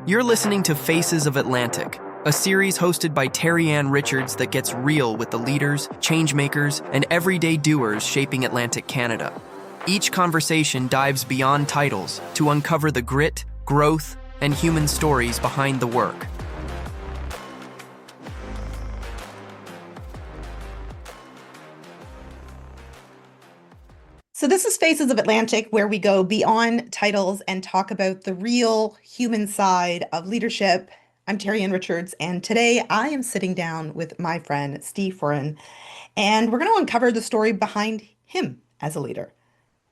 You're listening to Faces of Atlantic, a series hosted by Terri-Ann that gets real with the leaders, changemakers, and everyday doers shaping Atlantic Canada. Each conversation dives beyond titles to uncover the grit, growth, and human stories behind the work. So, this is Faces of Atlantic, where we go beyond titles and talk about the real human side of leadership. I'm Terri-Ann, and today I am sitting down with my friend Steve Foran, and we're going to uncover the story behind him as a leader.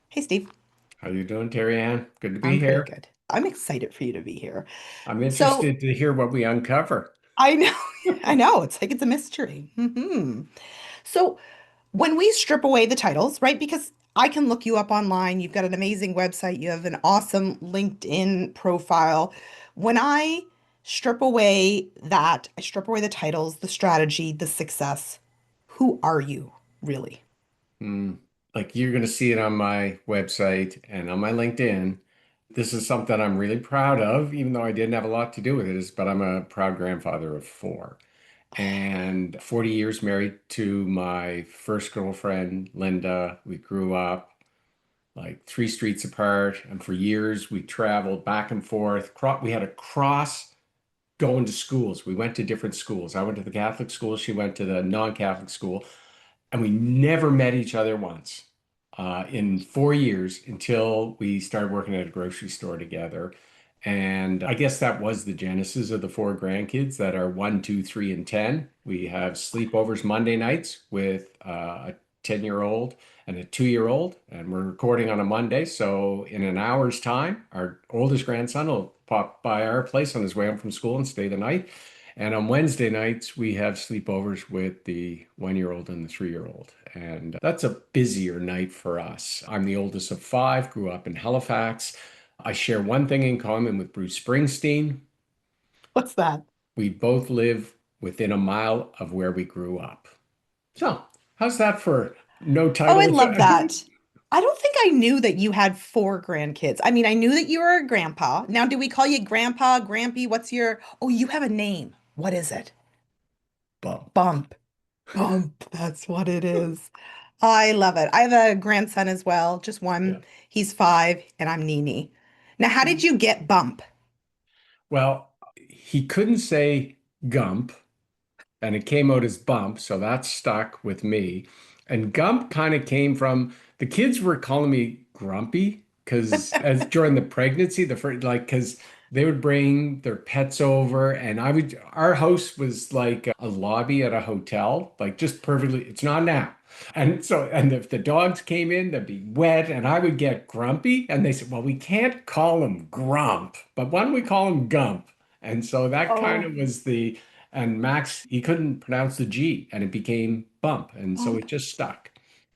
Hey, Steve. How you doing, Terri-Ann? Good to be I'm pretty here. good. I'm excited for you to be here. I'm So, interested to hear what we uncover. I know, I know, it's like it's a mystery. So, when we strip away the titles, right? Because I can look you up online. You've got an amazing website. You have an awesome LinkedIn profile. When I strip away that, I strip away the titles, the strategy, the success. Who are you really? Hmm. Like you're going to see it on my website and on my LinkedIn. This is something I'm really proud of, even though I didn't have a lot to do with it, but I'm a proud grandfather of four and 40 years married to my first girlfriend, Linda. We grew up like three streets apart, and for years we traveled back and forth. We had a cross going to schools. We went to different schools. I went to the Catholic school, she went to the non-Catholic school, and we never met each other once in 4 years until we started working at a grocery store together. And I guess that was the genesis of the four grandkids that are 1, 2, 3, and 10. We have sleepovers Monday nights with a 10-year-old and a 2-year-old, and we're recording on a Monday. So in an hour's time, our oldest grandson will pop by our place on his way home from school and stay the night. And on Wednesday nights, we have sleepovers with the 1-year-old and the 3-year-old. And that's a busier night for us. I'm the oldest of five, grew up in Halifax. I share one thing in common with Bruce Springsteen. What's that? We both live within a mile of where we grew up. So, how's that for no Oh, I title? love that. I don't think I knew that you had four grandkids. I mean, I knew that you were a grandpa. Now, do we call you grandpa, grampy? What's your, oh, you have a name. What is it? Bump. Bump. Bump. That's what it is. I love it. I have a grandson as well, just Yeah. one. He's 5, and I'm Nini. Now, how did you get Bump? Well, he couldn't say Gump, and it came out as Bump, so that stuck with me. And Gump kind of came from the kids were calling me Grumpy because as during the pregnancy, the first like because they would bring their pets over, and our house was like a lobby at a hotel, like just perfectly. It's not now. And so, and if the dogs came in, they'd be wet, and I would get grumpy. And they said, "Well, we can't call him Grump, but why don't we call him Gump?" And so that kind Oh, of was the and Max, he couldn't pronounce the G and it became bump. And so it Bump. just stuck.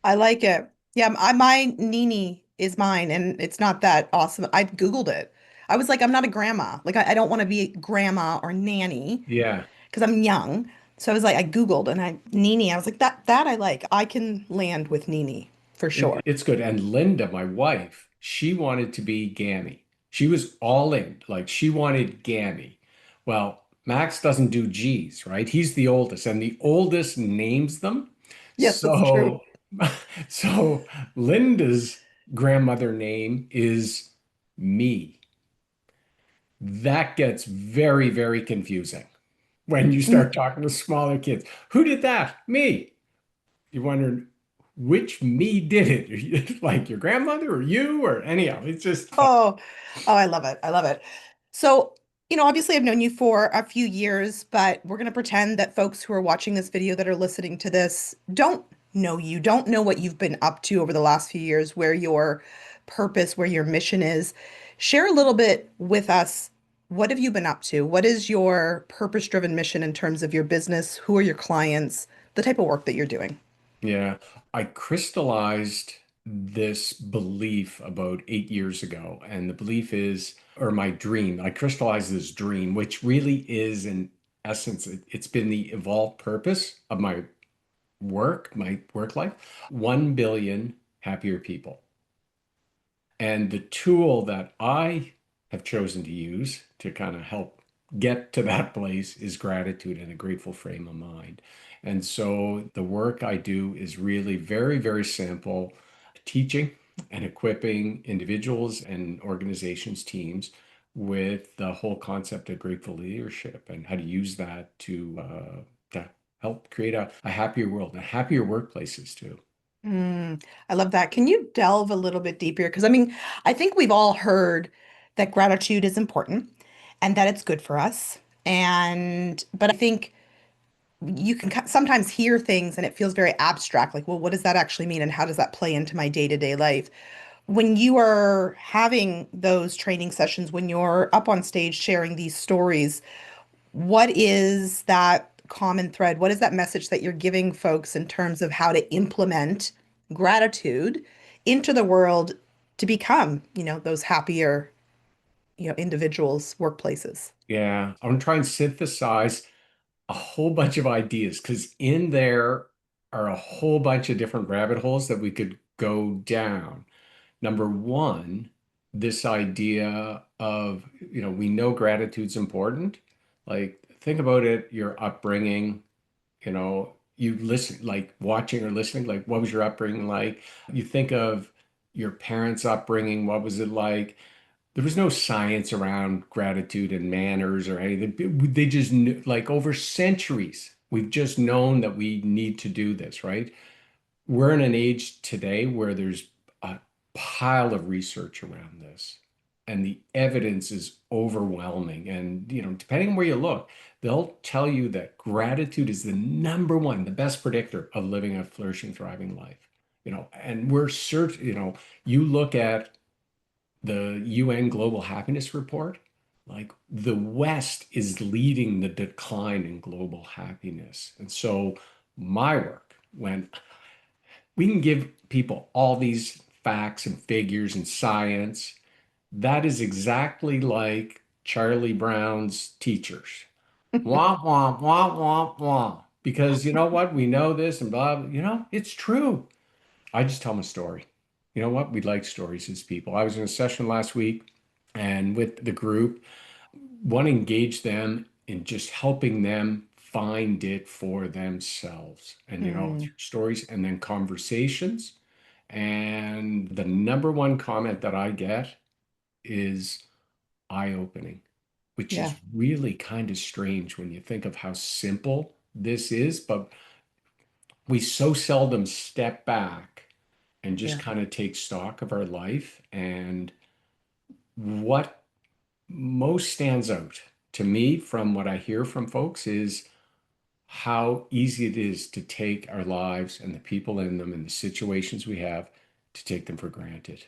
I like it. Yeah, my Nini is mine, and it's not that awesome. I Googled it. I was like, I'm not a grandma. Like, I don't want to be grandma or nanny Yeah, because I'm young. So I was like, I Googled and Nini. I was like, that I like. I can land with Nini for sure. it's good. And Linda, my wife, she wanted to be Gammy. She was all in, like she wanted Gammy. Well, Max doesn't do G's, right? He's the oldest, and the oldest names them. Yes, that's true. So, so Linda's grandmother name is me. That gets very, very confusing when you start Mm. talking to smaller kids. Who did that? Me. You're wondering which me did it? Like your grandmother or you or anyhow. It's just fun. Oh, oh, I love it. I love it. So, obviously I've known you for a few years, but we're going to pretend that folks who are watching this video that are listening to this don't know you, don't know what you've been up to over the last few years, where your purpose, where your mission is. Share a little bit with us. What have you been up to? What is your purpose-driven mission in terms of your business? Who are your clients? The type of work that you're doing? Yeah. I crystallized this belief about 8 years ago. And the belief is, or my dream, I crystallized this dream, which really is in essence, it's been the evolved purpose of my work life. 1 billion happier people. And the tool that I have chosen to use to kind of help get to that place is gratitude and a grateful frame of mind. And so the work I do is really very, very simple, teaching and equipping individuals and organizations, teams with the whole concept of grateful leadership and how to use that to help create a happier world and happier workplaces too. I love that. Can you delve a little bit deeper? Because I mean, I think we've all heard that gratitude is important and that it's good for us. But I think you can sometimes hear things and it feels very abstract, like, well, what does that actually mean? And how does that play into my day-to-day life? When you are having those training sessions, when you're up on stage sharing these stories, what is that common thread? What is that message that you're giving folks in terms of how to implement gratitude into the world to become, those happier, individuals, workplaces? Yeah, I'm gonna try and synthesize a whole bunch of ideas because in there are a whole bunch of different rabbit holes that we could go down. Number one, this idea of, we know gratitude's important. Like, think about it, your upbringing, you listen, like watching or listening, like, what was your upbringing like? You think of your parents' upbringing, what was it like? There was no science around gratitude and manners or anything. They just knew, like over centuries, we've just known that we need to do this, right? We're in an age today where there's a pile of research around this, and the evidence is overwhelming. And, depending on where you look, they'll tell you that gratitude is the number one, the best predictor of living a flourishing, thriving life. And we're searching, you look at the UN Global Happiness Report, like the West is leading the decline in global happiness. And so my work, when we can give people all these facts and figures and science, that is exactly like Charlie Brown's teachers. Womp, womp, womp, womp, womp. Because you know what? We know this and blah, it's true. I just tell them a story. You know what? We like stories as people. I was in a session last week and with the group, want to engage them in just helping them find it for themselves. And, Mm, through stories and then conversations. And the number one comment that I get is eye-opening, which yeah, is really kind of strange when you think of how simple this is, but we so seldom step back and just yeah. kind of take stock of our life. And what most stands out to me from what I hear from folks is how easy it is to take our lives and the people in them and the situations we have to take them for granted.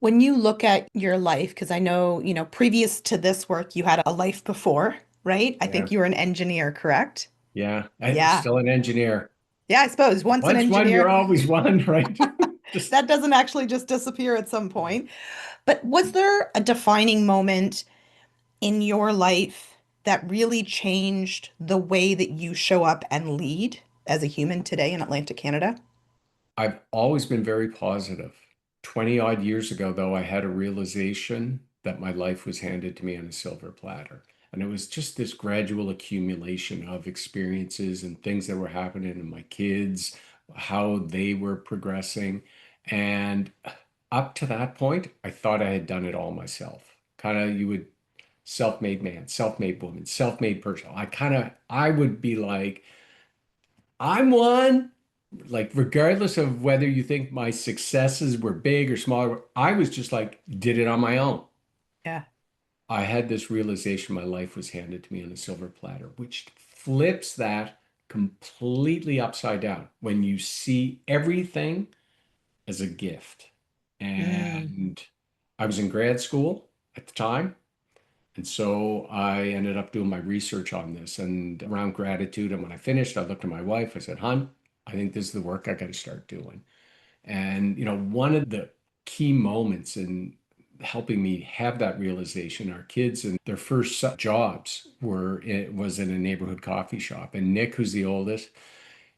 When you look at your life, because I know, previous to this work, you had a life before, right? I Yeah. think you were an engineer, correct? Yeah. I'm Yeah. still an engineer. Yeah, I suppose once an Once one, you're engineer, always one, right? Just that doesn't actually just disappear at some point. But was there a defining moment in your life that really changed the way that you show up and lead as a human today in Atlantic Canada? I've always been very positive. 20 odd years ago, though, I had a realization that my life was handed to me on a silver platter. And it was just this gradual accumulation of experiences and things that were happening to my kids, how they were progressing. And up to that point, I thought I had done it all myself. Kind of, you would self-made man, self-made woman, self-made person. I would be like, I'm one. Like, regardless of whether you think my successes were big or small, I was just like, did it on my own. Yeah. I had this realization my life was handed to me on a silver platter, which flips that completely upside down when you see everything as a gift. Mm, And I was in grad school at the time. And so I ended up doing my research on this and around gratitude. And when I finished, I looked at my wife. I said, "Hun, I think this is the work I got to start doing." And, one of the key moments in helping me have that realization, our kids and their first jobs was in a neighborhood coffee shop. And Nick, who's the oldest,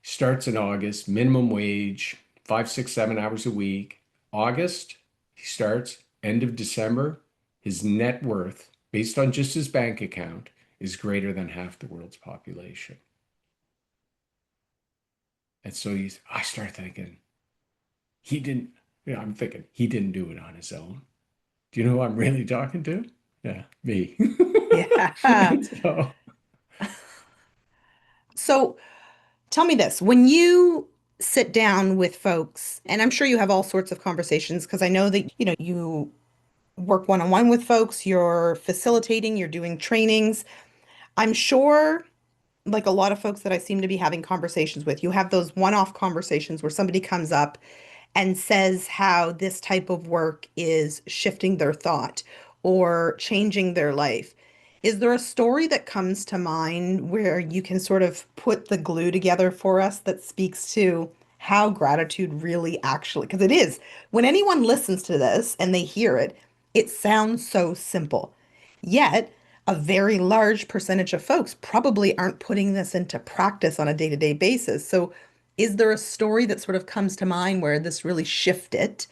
starts in August, minimum wage, 5, 6, 7 hours a week. August, he starts, end of December. His net worth, based on just his bank account, is greater than half the world's population. And so I start thinking, he didn't, I'm thinking, he didn't do it on his own. Do you know who I'm really talking to? Yeah, me. Yeah. So, So tell me this, when you sit down with folks, and I'm sure you have all sorts of conversations because I know that, you work one-on-one with folks, you're facilitating, you're doing trainings. I'm sure, like a lot of folks that I seem to be having conversations with, you have those one-off conversations where somebody comes up and says how this type of work is shifting their thought or changing their life. Is there a story that comes to mind where you can sort of put the glue together for us that speaks to how gratitude really actually, because it is, when anyone listens to this and they hear it, it sounds so simple. Yet, a very large percentage of folks probably aren't putting this into practice on a day-to-day basis. So, is there a story that sort of comes to mind where this really shifted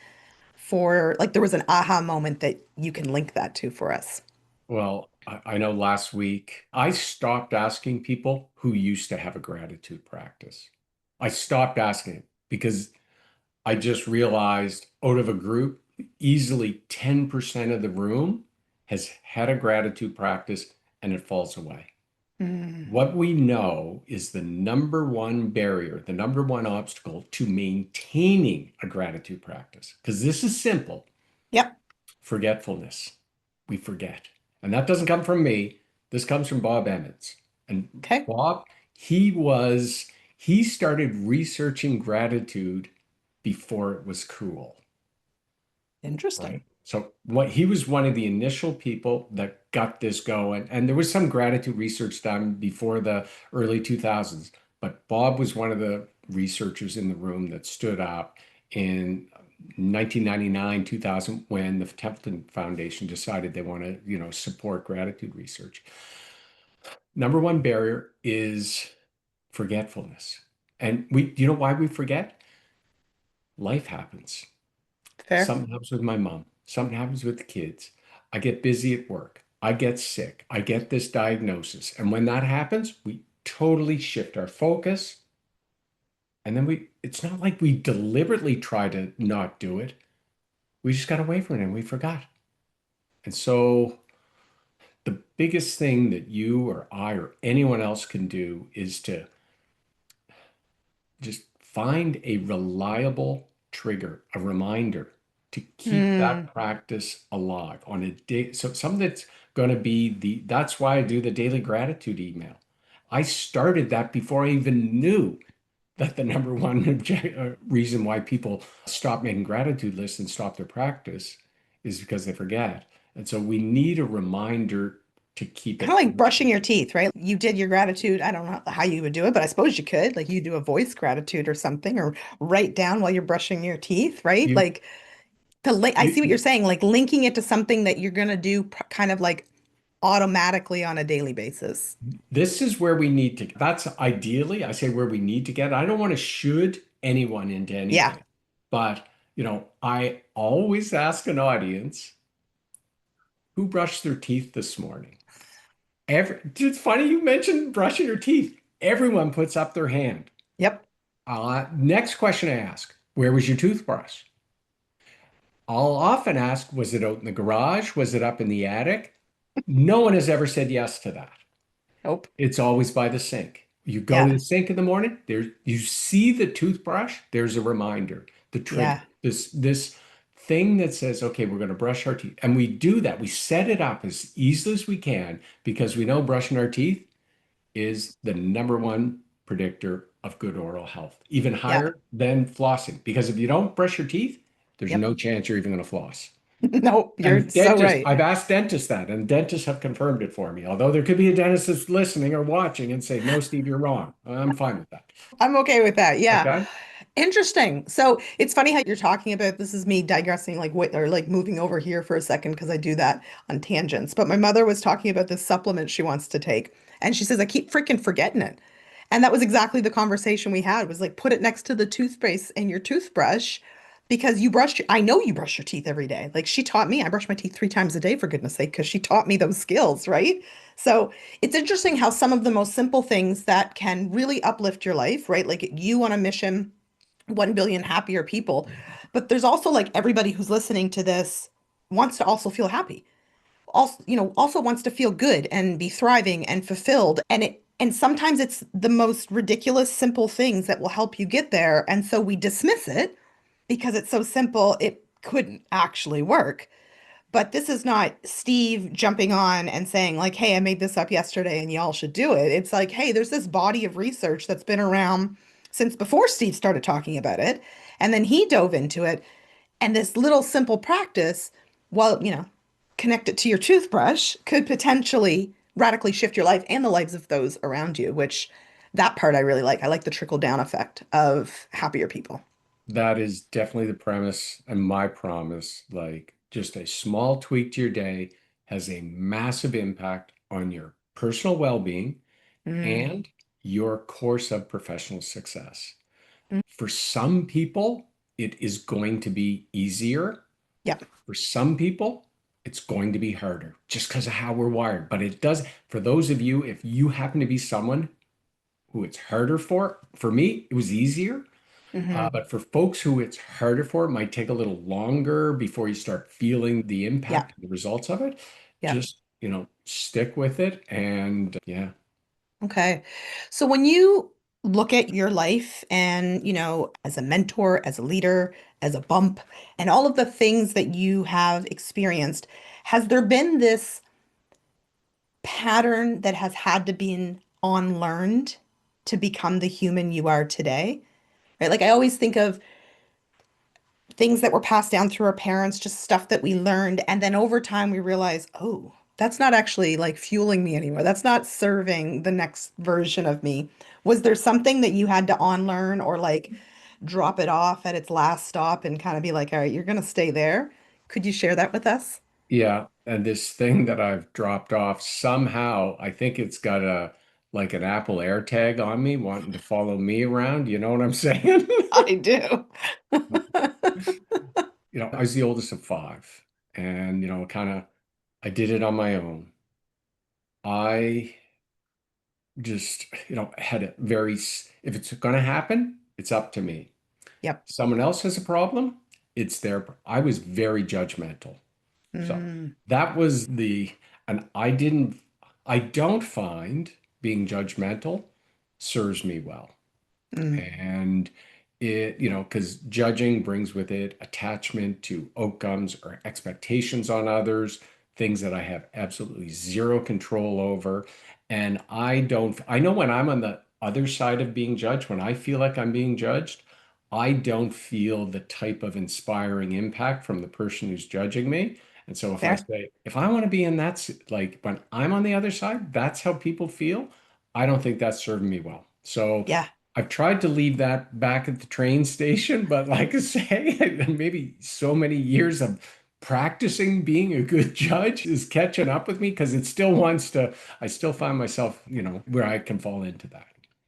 for, like, there was an aha moment that you can link that to for us? well, I know last week I stopped asking people who used to have a gratitude practice. I stopped asking it because I just realized out of a group, easily 10% of the room has had a gratitude practice and it falls away. Mm. What we know is the number one barrier, the number one obstacle to maintaining a gratitude practice, because this is simple: Yep. forgetfulness. We forget. And that doesn't come from me. This comes from Bob Emmons. And Okay. Bob, he started researching gratitude before it was cool. Interesting. Right. So what he was one of the initial people that got this going. And there was some gratitude research done before the early 2000s, but Bob was one of the researchers in the room that stood up in 1999, 2000, when the Templeton Foundation decided they want to, support gratitude research. Number one barrier is forgetfulness. And you know why we forget? Life happens. Fair. Something happens with my mom. Something happens with the kids. I get busy at work. I get sick. I get this diagnosis. And when that happens, we totally shift our focus. And then it's not like we deliberately try to not do it. We just got away from it and we forgot. And so the biggest thing that you or I or anyone else can do is to just find a reliable trigger, a reminder to keep Mm. that practice alive on a day. So something that's going to be that's why I do the daily gratitude email. I started that before I even knew that the number one reason why people stop making gratitude lists and stop their practice is because they forget. And so we need a reminder to keep Kind of it. like brushing your teeth, right? You did your gratitude. I don't know how you would do it, but I suppose you could. Like you do a voice gratitude or something, or write down while you're brushing your teeth, right? You, Like the link, I see what you, you're saying, like linking it to something that you're gonna do kind of like automatically on a daily basis. This is where we need to, that's ideally, I say where we need to get. I don't want to should anyone into Yeah. anything, but I always ask an audience who brushed their teeth this morning. It's funny you mentioned brushing your teeth. Everyone puts up their hand. Yep. Next question I ask, where was your toothbrush? I'll often ask, was it out in the garage? Was it up in the attic? No one has ever said yes to that. Nope. It's always by the sink. You go to Yeah. the sink in the morning, you see the toothbrush, there's a reminder, the trigger, Yeah. this thing that says, okay, we're going to brush our teeth. And we do that. We set it up as easily as we can because we know brushing our teeth is the number one predictor of good oral health, even Yeah. higher than flossing. Because if you don't brush your teeth, there's Yep. no chance you're even going to floss. Nope. You're And so dentists, right. I've asked dentists that, and dentists have confirmed it for me. Although there could be a dentist that's listening or watching and say, no, Steve, you're wrong. I'm fine with that. I'm okay with that. Yeah. Okay. Interesting. So it's funny how you're talking about this is me digressing like what or like moving over here for a second because I do that on tangents. But my mother was talking about this supplement she wants to take and she says I keep freaking forgetting it. And that was exactly the conversation we had was like put it next to the toothpaste and your toothbrush because I know you brush your teeth every day. Like she taught me, I brush my teeth 3 times a day for goodness sake, because she taught me those skills, right? So it's interesting how some of the most simple things that can really uplift your life, right? Like you on a mission, 1 billion happier people. But there's also like everybody who's listening to this wants to also feel happy. Also, also wants to feel good and be thriving and fulfilled. And sometimes it's the most ridiculous, simple things that will help you get there. And so we dismiss it because it's so simple, it couldn't actually work. But this is not Steve jumping on and saying, like, hey, I made this up yesterday and y'all should do it. It's like, hey, there's this body of research that's been around since before Steve started talking about it. And then he dove into it. And this little simple practice, well, connect it to your toothbrush, could potentially radically shift your life and the lives of those around you, which that part I really like. I like the trickle down effect of happier people. That is definitely the premise and my promise. Like just a small tweak to your day has a massive impact on your personal well-being Mm, and your course of professional success. mm, For some people, it is going to be easier. yep. For some people, it's going to be harder just because of how we're wired. But it does, for those of you, if you happen to be someone who it's harder for me, it was easier. Hmm. But for folks who it's harder for, it might take a little longer before you start feeling the Yeah. impact, the results of it. Yeah. Just, stick with it. And yeah, Okay. So when you look at your life and, as a mentor, as a leader, as a bump, and all of the things that you have experienced, has there been this pattern that has had to be unlearned to become the human you are today? Right? Like I always think of things that were passed down through our parents, just stuff that we learned. And then over time, we realize, oh, that's not actually like fueling me anymore. That's not serving the next version of me. Was there something that you had to unlearn or like drop it off at its last stop and kind of be like, all right, you're going to stay there? Could you share that with us? yeah. And this thing that I've dropped off somehow, I think it's got like an Apple AirTag on me, wanting to follow me around. You know what I'm saying? I do. I was the oldest of five, and kind of I did it on my own. I just, had a if it's going to happen, it's up to me. Yep. Someone else has a problem, it's I was very judgmental. So Mm, that was and I don't find being judgmental serves me well. mm, And because judging brings with it attachment to outcomes or expectations on others, things that I have absolutely zero control over. And I know when I'm on the other side of being judged, when I feel like I'm being judged, I don't feel the type of inspiring impact from the person who's judging me. And so fair. if I want to be in like when I'm on the other side, that's how people feel. I don't think that's serving me well. So Yeah. I've tried to leave that back at the train station, but like I say, maybe so many years of practicing being a good judge is catching up with me because I still find myself, where I can fall into that.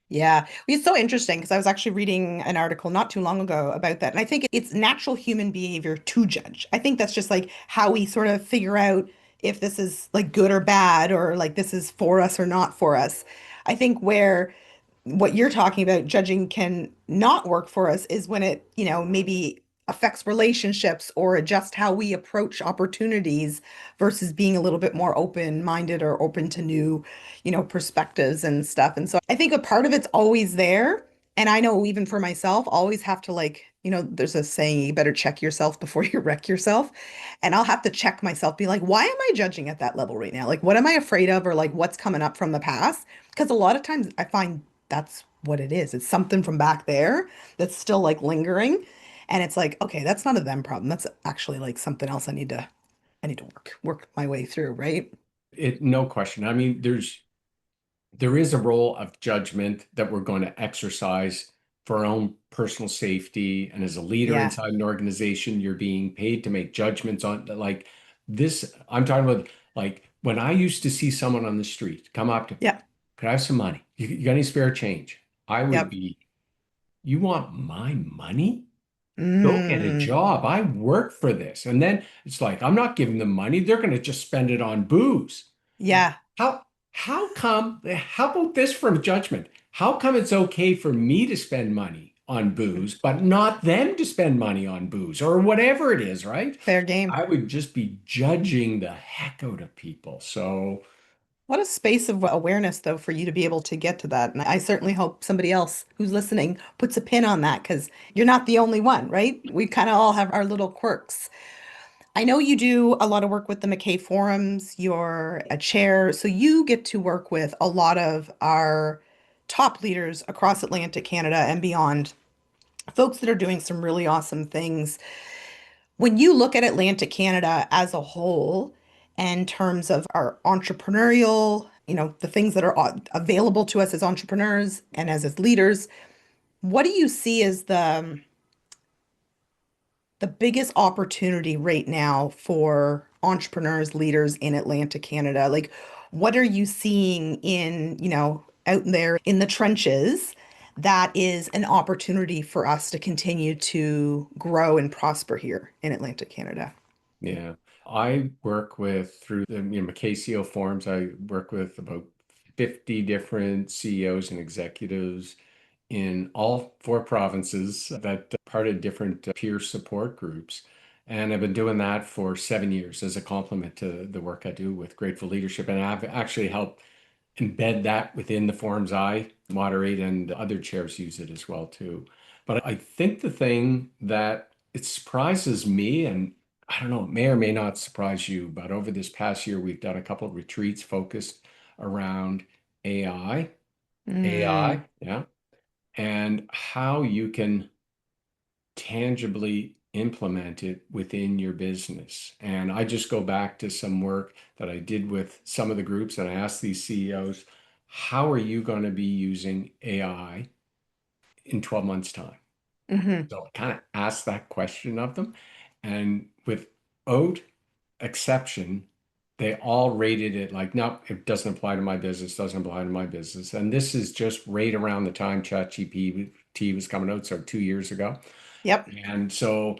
Yeah, it's so interesting because I was actually reading an article not too long ago about that. And I think it's natural human behavior to judge. I think that's just like how we sort of figure out if this is like good or bad or like this is for us or not for us. I think where what you're talking about judging can not work for us is when it, maybe affects relationships or adjust how we approach opportunities versus being a little bit more open-minded or open to new, perspectives and stuff. And so I think a part of it's always there. And I know even for myself, always have to like, there's a saying, you better check yourself before you wreck yourself. And I'll have to check myself, be like, why am I judging at that level right now? Like, what am I afraid of? Or like, what's coming up from the past? Because a lot of times I find that's what it is. It's something from back there that's still like lingering. And it's like, okay, that's not a them problem. That's actually like something else I need to work my way through, right? No question. I mean, there is a role of judgment that we're going to exercise for our own personal safety. And as a leader Yeah. inside an organization, you're being paid to make judgments on like this. I'm talking about like when I used to see someone on the street come up to me, Yeah. could I have some money? You got any spare change? I would Yep. be, you want my money? Go get a Mm, job. I work for this. And then it's like, I'm not giving them money. They're going to just spend it on booze. yeah, How how about this from judgment? How come it's okay for me to spend money on booze, but not them to spend money on booze or whatever it is, right? fair game. I would just be judging the heck out of people. So What a space of awareness, though, for you to be able to get to that. And I certainly hope somebody else who's listening puts a pin on that because you're not the only one, right? We kind of all have our little quirks. I know you do a lot of work with the McKay Forums. You're a chair, so you get to work with a lot of our top leaders across Atlantic Canada and beyond, folks that are doing some really awesome things. When you look at Atlantic Canada as a whole, in terms of our entrepreneurial, the things that are available to us as entrepreneurs and as leaders, what do you see as the biggest opportunity right now for entrepreneurs, leaders in Atlantic Canada? Like, what are you seeing in, out there in the trenches that is an opportunity for us to continue to grow and prosper here in Atlantic Canada? yeah, I work with through the McKay CEO forums. I work with about 50 different CEOs and executives in all four provinces that are part of different peer support groups. And I've been doing that for 7 years as a complement to the work I do with Grateful Leadership. And I've actually helped embed that within the forums I moderate, and other chairs use it as well too. But I think the thing that it surprises me, and I don't know, it may or may not surprise you, but over this past year, we've done a couple of retreats focused around AI, Mm, AI, yeah, and how you can tangibly implement it within your business. And I just go back to some work that I did with some of the groups, and I asked these CEOs, how are you going to be using AI in 12 months' time? hmm So I kind of asked that question of them. And without exception, they all rated it like, no, it doesn't apply to my business, doesn't apply to my business. And this is just right around the time ChatGPT was coming out, so 2 years ago. Yep. And so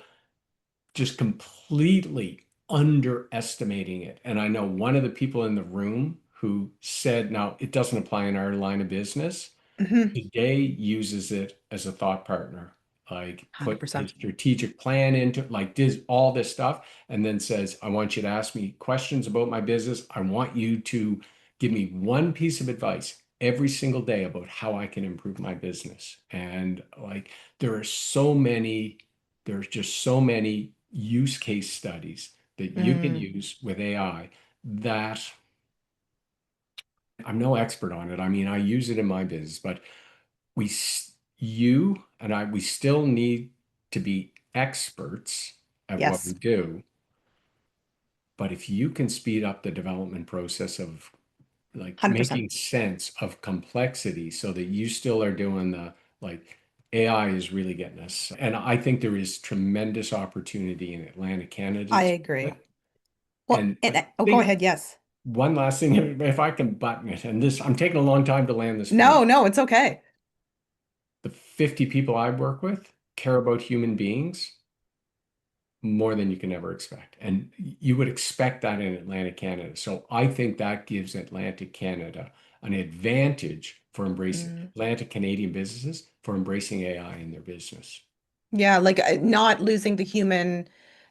just completely underestimating it. And I know one of the people in the room who said, now it doesn't apply in our line of business, hmm today uses it as a thought partner, like put his 100%. strategic plan into, like, does all this stuff, and then says, I want you to ask me questions about my business. I want you to give me one piece of advice every single day about how I can improve my business. And like, there are so many, there's just so many use case studies that you can Mm, use with AI that I'm no expert on it. I mean, I use it in my business, but you and I, we still need to be experts at what we yes, do. But if you can speed up the development process of like 100%. making sense of complexity so that you still are doing the, like, AI is really getting us. And I think there is tremendous opportunity in Atlantic Canada I to do agree. it. Well, And and I oh, go think ahead. Yes. one last thing, if I can button it, and this, I'm taking a long time to land this No, plane. no, it's okay. The 50 people I work with care about human beings more than you can ever expect. And you would expect that in Atlantic Canada. So I think that gives Atlantic Canada an advantage for embracing Mm. Atlantic Canadian businesses for embracing AI in their business. Yeah, like not losing the human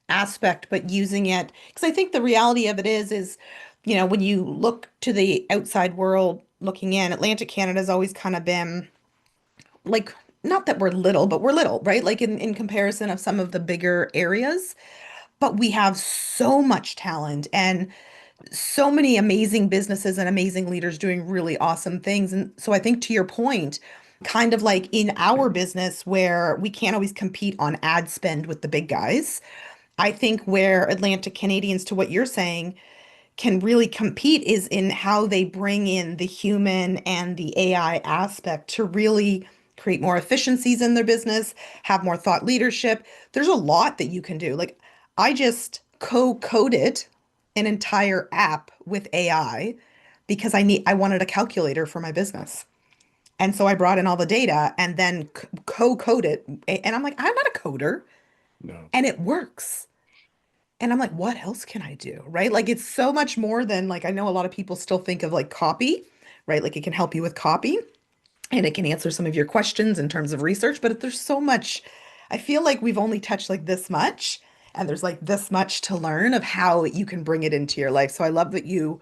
aspect, but using it. Because I think the reality of it is, when you look to the outside world looking in, Atlantic Canada has always kind of been like, not that we're little, but we're little, right? Like in comparison of some of the bigger areas, but we have so much talent and so many amazing businesses and amazing leaders doing really awesome things. And so I think to your point, kind of like in our business where we can't always compete on ad spend with the big guys, I think where Atlantic Canadians, to what you're saying, can really compete is in how they bring in the human and the AI aspect to really create more efficiencies in their business, have more thought leadership. There's a lot that you can do. Like I just co-coded an entire app with AI because I wanted a calculator for my business. And so I brought in all the data and then co-code it. And I'm like, I'm not a coder. no. and it works. And I'm like, what else can I do? Right? Like it's so much more than like I know a lot of people still think of like copy, right? Like it can help you with copy and it can answer some of your questions in terms of research, but there's so much. I feel like we've only touched like this much, and there's like this much to learn of how you can bring it into your life. So I love that you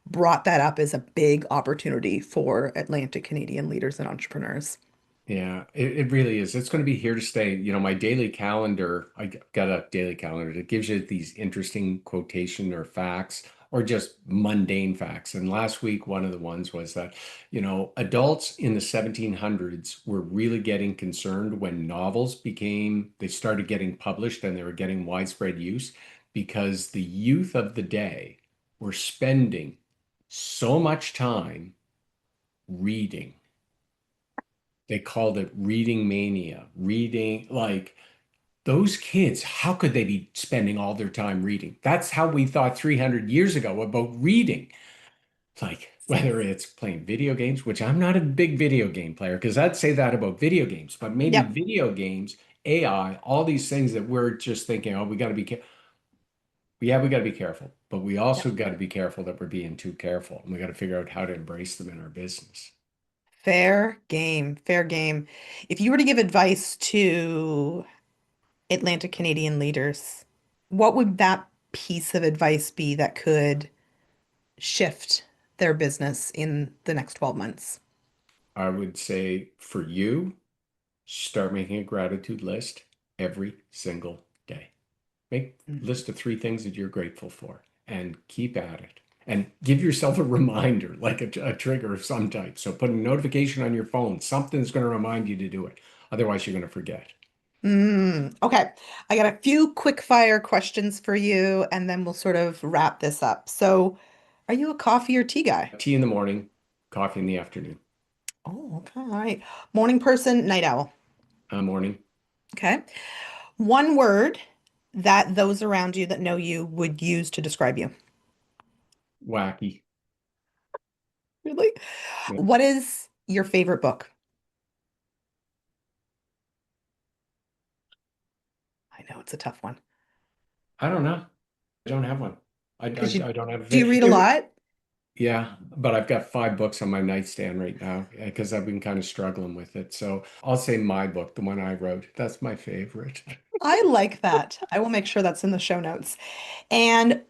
brought that up as a big opportunity for Atlantic Canadian leaders and entrepreneurs. Yeah, it really is. It's going to be here to stay. My daily calendar, got a daily calendar that gives you these interesting quotation or facts or just mundane facts. And last week, one of the ones was that, adults in the 1700s were really getting concerned when they started getting published and they were getting widespread use because the youth of the day were spending so much time reading. They called it reading mania. Reading, like those kids, how could they be spending all their time reading? That's how we thought 300 years ago about reading. It's like whether it's playing video games, which I'm not a big video game player, because I'd say that about video games, but maybe Yep. video games, AI, all these things that we're just thinking, oh, we got to be careful. Yeah, we got to be careful, but we Yep. also got to be careful that we're being too careful, and we got to figure out how to embrace them in our business. Fair game. Fair game. If you were to give advice to Atlantic Canadian leaders, what would that piece of advice be that could shift their business in the next 12 months? I would say for you, start making a gratitude list every single day. Make a Mhm. list of 3 things that you're grateful for and keep at it. And give yourself a reminder, like a trigger of some type. So put a notification on your phone. Something's going to remind you to do it. Otherwise, you're going to forget. Okay. I got a few quick fire questions for you, and then we'll sort of wrap this up. So, are you a coffee or tea guy? Tea in the morning, coffee in the afternoon. Oh, okay. All right. Morning person, night owl. Morning, Okay. One word that those around you that know you would use to describe you. wacky. Really? Yeah. What is your favorite book? I know it's a tough one. I don't know. I don't have one. Because you I don't have a do you read a favorite. lot? Yeah, but I've got 5 books on my nightstand right now because I've been kind of struggling with it. So I'll say my book, the one I wrote. That's my favorite. I like that. I will make sure that's in the show notes. And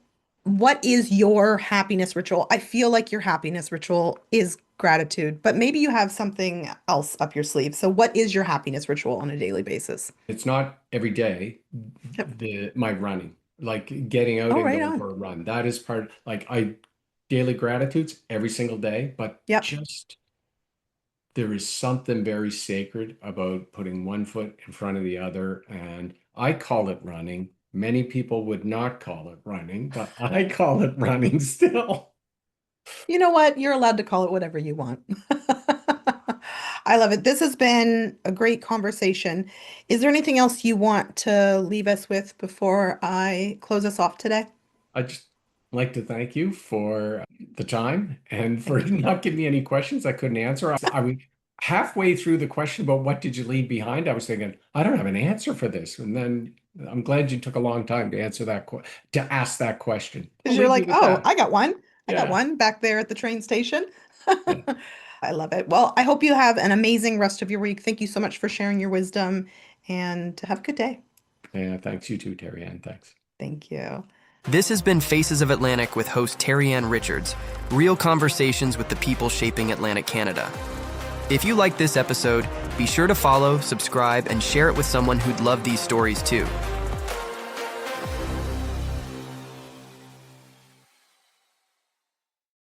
what is your happiness ritual? I feel like your happiness ritual is gratitude, but maybe you have something else up your sleeve. So what is your happiness ritual on a daily basis? It's not every day, Yep. my running, like getting out Oh, and right going on. for a run. That is part, like I daily gratitudes every single day, but Yep. just there is something very sacred about putting one foot in front of the other. And I call it running. Many people would not call it running, but I call it running still. You know what? You're allowed to call it whatever you want. I love it. This has been a great conversation. Is there anything else you want to leave us with before I close us off today? I just like to thank you for the time and for Thank you. not giving me any questions I couldn't answer. I was halfway through the question about what did you leave behind? I was thinking, I don't have an answer for this. And then I'm glad you took a long time to answer to ask that question. I'll Because you're leave you like, with oh, that. I got one. I got Yeah. one back there at the train station. Yeah. I love it. Well, I hope you have an amazing rest of your week. Thank you so much for sharing your wisdom and have a good day. Yeah. Thanks. You too, Terri-Ann. Thanks. Thank you. This has been Faces of Atlantic with host Terri-Ann Richards, real conversations with the people shaping Atlantic Canada. If you like this episode, be sure to follow, subscribe, and share it with someone who'd love these stories too.